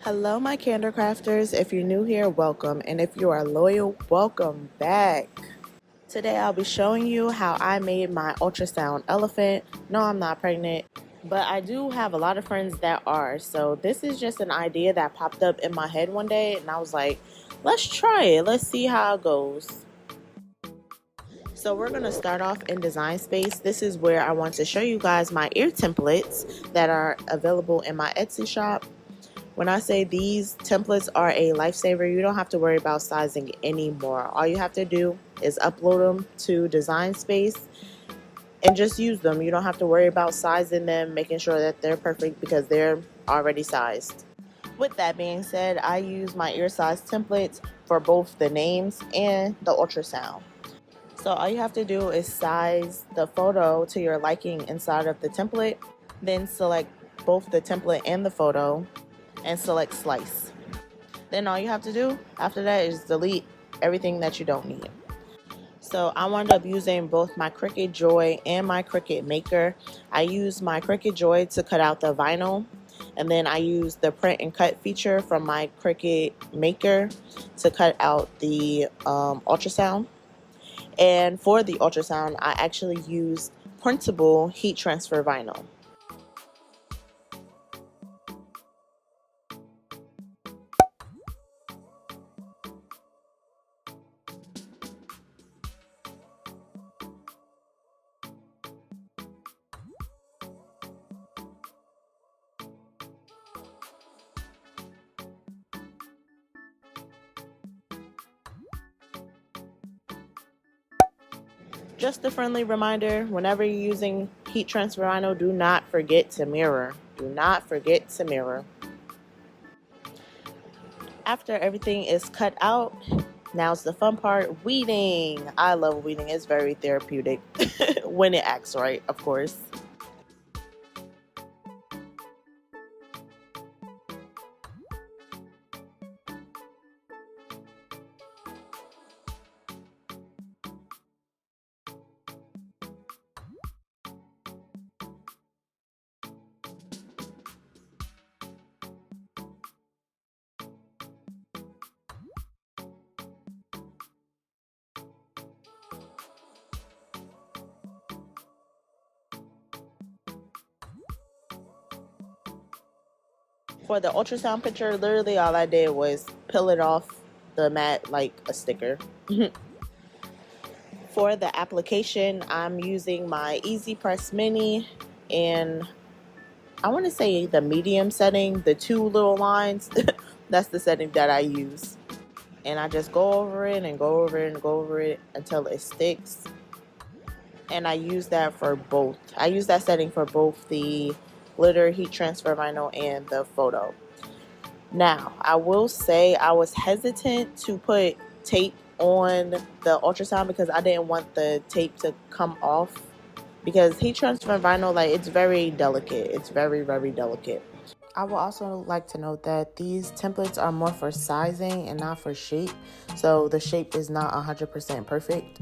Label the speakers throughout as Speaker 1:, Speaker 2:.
Speaker 1: Hello, my Kandor Crafters. If you're new here, welcome. And if you are loyal, welcome back. Today I'll be showing you how I made my ultrasound elephant. No, I'm not pregnant, but I do have a lot of friends that are. So this is just an idea that popped up in my head one day, and I was like, let's try it. Let's see how it goes. So we're going to start off in Design Space. This is where I want to show you guys my ear templates that are available in my Etsy shop. When I say these templates are a lifesaver, you don't have to worry about sizing anymore. All you have to do is upload them to Design Space and just use them. You don't have to worry about sizing them, making sure that they're perfect because they're already sized. With that being said, I use my ear size templates for both the names and the ultrasound. So all you have to do is size the photo to your liking inside of the template, then select both the template and the photo and select slice. Then all you have to do after that is delete everything that you don't need. So I wound up using both my Cricut Joy and my Cricut Maker. I used my Cricut Joy to cut out the vinyl, and then I used the print and cut feature from my Cricut Maker to cut out the ultrasound. And for the ultrasound, I actually used Printable heat transfer vinyl. Just a friendly reminder, whenever you're using heat transfer vinyl, do not forget to mirror. Do not forget to mirror. After everything is cut out, now's the fun part, weeding. I love weeding. It's very therapeutic when it acts right, of course. For the ultrasound picture, literally all I did was peel it off the mat like a sticker. For the application, I'm using my Easy Press Mini, and I want to say the medium setting, the two little lines. That's the setting that I use. And I just go over it and go over it and go over it until it sticks. And I use that for both. I use that setting for both the glitter heat transfer vinyl and the photo. Now, I will say I was hesitant to put tape on the ultrasound because I didn't want the tape to come off, because heat transfer vinyl, like, it's very delicate. It's very, very delicate. I would also like to note that these templates are more for sizing and not for shape, so the shape is not 100% perfect.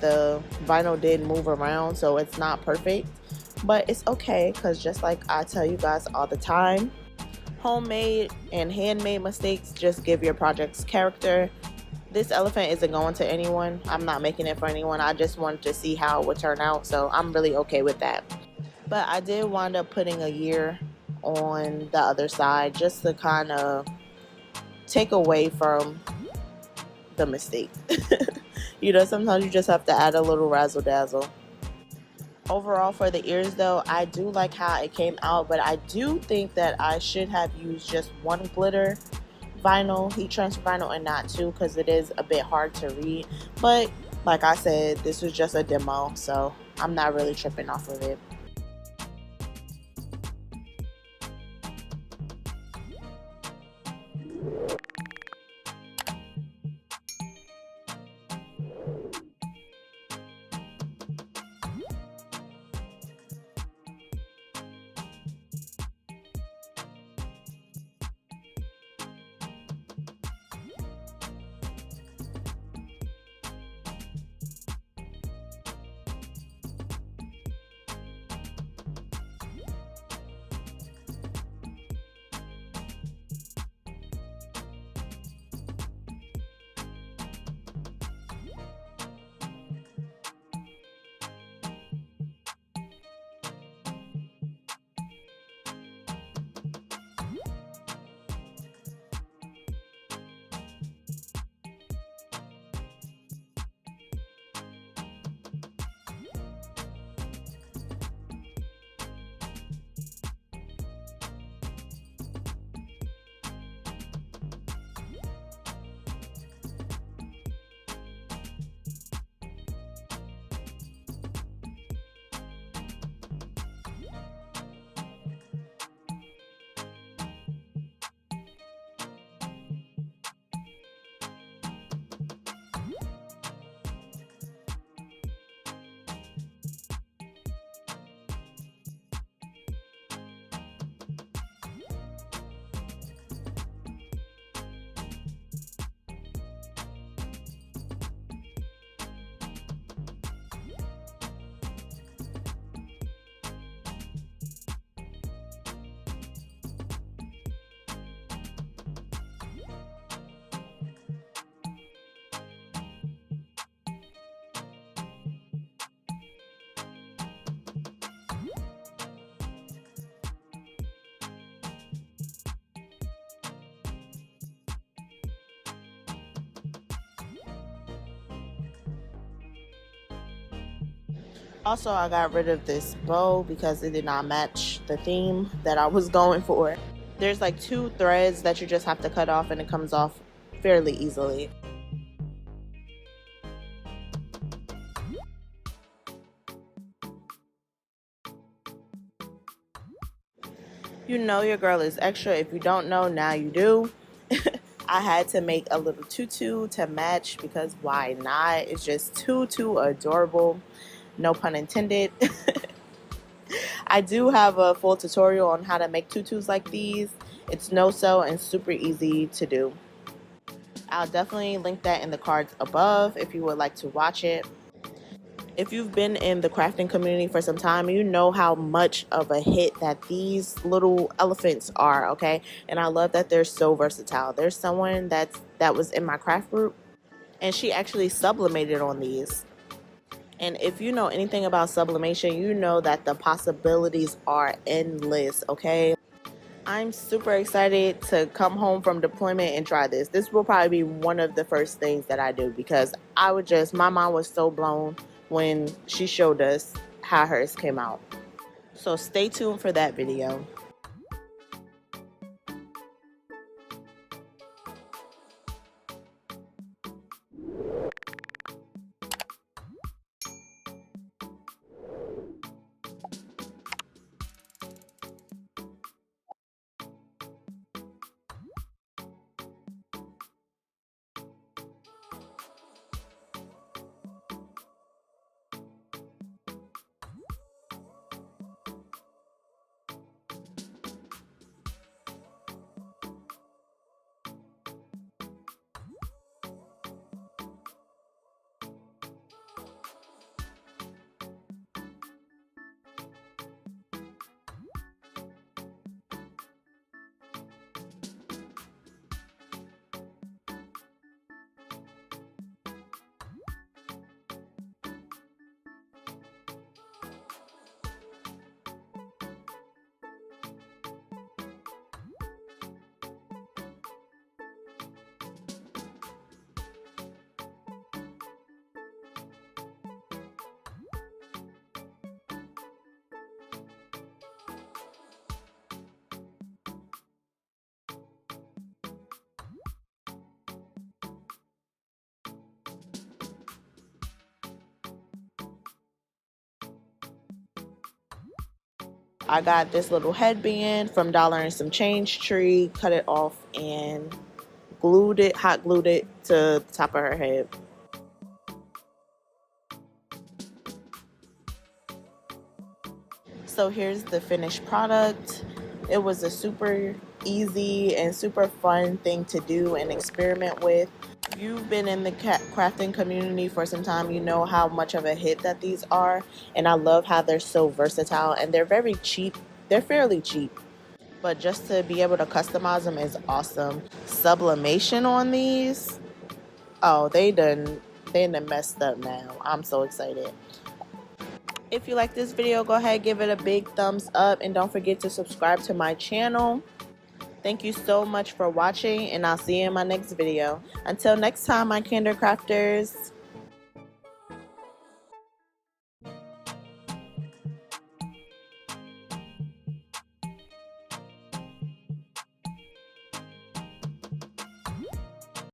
Speaker 1: The vinyl did move around, so it's not perfect, but it's okay, because just like I tell you guys all the time, homemade and handmade mistakes just give your projects character. This elephant isn't going to anyone. I'm not making it for anyone. I just wanted to see how it would turn out, so I'm really okay with that. But I did wind up putting a year on the other side just to kind of take away from the mistake. You know, sometimes you just have to add a little razzle dazzle. Overall, for the ears though, I do like how it came out, but I do think that I should have used just one glitter vinyl, heat transfer vinyl, and not two, because it is a bit hard to read. But like I said, this was just a demo, so I'm not really tripping off of it. Also, I got rid of this bow because it did not match the theme that I was going for. There's like 2 threads that you just have to cut off and it comes off fairly easily. You know your girl is extra. If you don't know, now you do. I had to make a little tutu to match because why not? It's just too adorable. No pun intended. I do have a full tutorial on how to make tutus like these. It's no sew and super easy to do. I'll definitely link that in the cards above if you would like to watch it. If you've been in the crafting community for some time, you know how much of a hit that these little elephants are, okay? And I love that they're so versatile. There's someone that was in my craft group, and she actually sublimated on these. And if you know anything about sublimation, you know that the possibilities are endless, okay? I'm super excited to come home from deployment and try this. This will probably be one of the first things that I do because my mind was so blown when she showed us how hers came out. So stay tuned for that video. I got this little headband from Dollar and Some Change Tree, cut it off and hot glued it to the top of her head. So here's the finished product. It was a super easy and super fun thing to do and experiment with. If you've been in the crafting community for some time, you know how much of a hit that these are, and I love how they're so versatile and they're very cheap. They're fairly cheap, but just to be able to customize them is awesome. Sublimation on these, oh, they done messed up now. I'm so excited. If you like this video, go ahead, give it a big thumbs up, and don't forget to subscribe to my channel. Thank you so much for watching, and I'll see you in my next video. Until next time, my Kandor Crafters.